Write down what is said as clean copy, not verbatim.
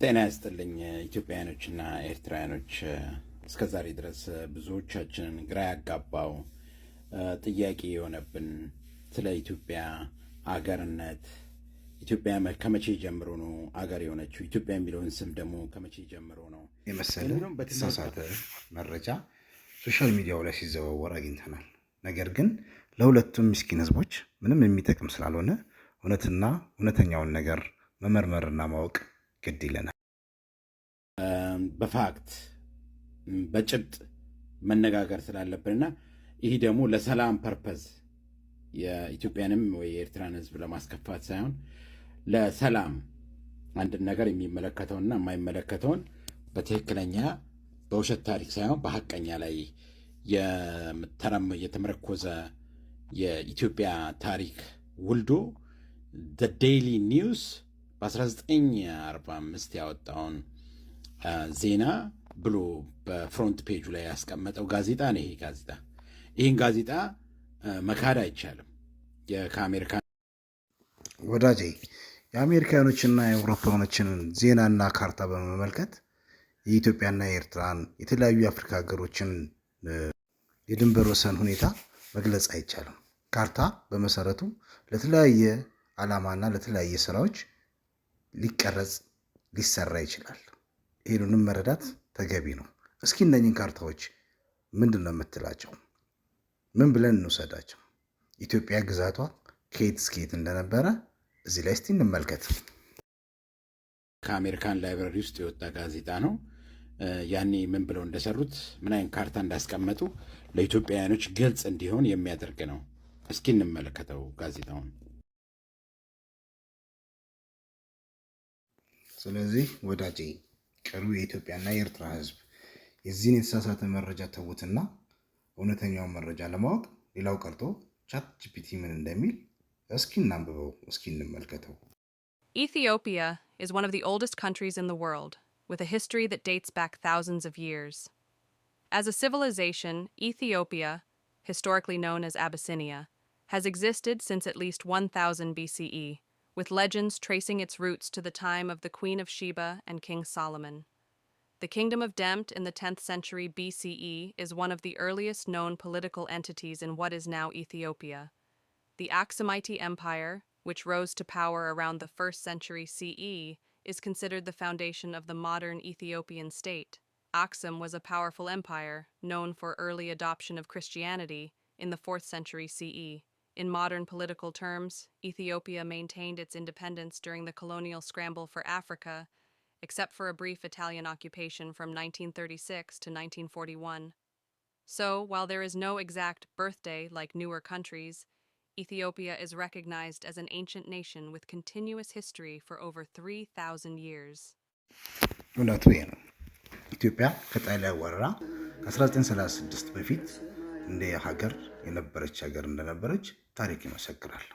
ጤና ይስጥልኝ ኢትዮጵያውያኖችና ኤርትራውያኖች። እስከዛሬ ድረስ ብዙዎቻችንን ግራ ያጋባው ጥያቄ የሆነብን ስለ ኢትዮጵያ አገርነት፣ ኢትዮጵያ ከመቼ ጀምሮ ነው አገር የሆነችው? ኢትዮጵያ የሚለውን ስም ደግሞ ከመቼ ጀምሮ ነው የመሰለ በተሳሳተ መረጃ ሶሻል ሚዲያው ላይ ሲዘዋወር አግኝተናል። ነገር ግን ለሁለቱም ምስኪን ህዝቦች ምንም የሚጠቅም ስላልሆነ እውነተኛውን ነገር መመርመርና ማወቅ ግድ ይለናል። በፋክት በጭብጥ መነጋገር ስላለብንና ይህ ደግሞ ለሰላም ፐርፐዝ የኢትዮጵያንም ወይ የኤርትራን ህዝብ ለማስከፋት ሳይሆን ለሰላም አንድን ነገር የሚመለከተውንና የማይመለከተውን በትክክለኛ በውሸት ታሪክ ሳይሆን በሀቀኛ ላይ የተመረኮዘ የኢትዮጵያ ታሪክ ውልዶ ዴይሊ ኒውስ በ1945 ያወጣውን ዜና ብሎ በፍሮንት ፔጁ ላይ ያስቀመጠው ጋዜጣ ነው። ይህን ጋዜጣ መካድ አይቻልም። ከአሜሪካ ወዳጄ የአሜሪካኖችና የአውሮፓኖችን ዜናና ካርታ በመመልከት የኢትዮጵያና የኤርትራን የተለያዩ የአፍሪካ ሀገሮችን የድንበር ወሰን ሁኔታ መግለጽ አይቻልም። ካርታ በመሰረቱ ለተለያየ ዓላማና ለተለያየ ስራዎች ሊቀረጽ ሊሰራ ይችላል። ይህንንም መረዳት ተገቢ ነው። እስኪ እነኝን ካርታዎች ምንድን ነው የምትላቸው? ምን ብለን እንውሰዳቸው? ኢትዮጵያ ግዛቷ ከየት እስከየት እንደነበረ እዚህ ላይ እስቲ እንመልከት። ከአሜሪካን ላይብረሪ ውስጥ የወጣ ጋዜጣ ነው። ያኔ ምን ብለው እንደሰሩት ምን አይነት ካርታ እንዳስቀመጡ ለኢትዮጵያውያኖች ግልጽ እንዲሆን የሚያደርግ ነው። እስኪ እንመለከተው ጋዜጣውን። ስለዚህ ወዳጄ ቀሩ የኢትዮጵያና የኤርትራ ህዝብ የዚህን የተሳሳተ መረጃ ተውትና እውነተኛውን መረጃ ለማወቅ ሌላው ቀርቶ ቻት ጂፒቲ ምን እንደሚል እስኪ እናንብበው፣ እስኪ እንመልከተው። Ethiopia is one of the oldest countries in the world, with a history that dates back thousands of years. As a civilization, Ethiopia, historically known as Abyssinia, has existed since at least 1000 BCE, with legends tracing its roots to the time of the Queen of Sheba and King Solomon. The Kingdom of Dempt in the 10th century BCE is one of the earliest known political entities in what is now Ethiopia. The Aksumite Empire, which rose to power around the 1st century CE, is considered the foundation of the modern Ethiopian state. Aksum was a powerful empire, known for early adoption of Christianity in the 4th century CE. In modern political terms, Ethiopia maintained its independence during the colonial scramble for Africa, except for a brief Italian occupation from 1936 to 1941. So, while there is no exact birthday like newer countries, Ethiopia is recognized as an ancient nation with continuous history for over 3,000 years. እውነቱ ይሄ ነው። ኢትዮጵያ ከጣሊያን ወረራ ከ1936 በፊት እንደ ሀገር የነበረች ሀገር እንደነበረች ታሪክ ይመሰክራል።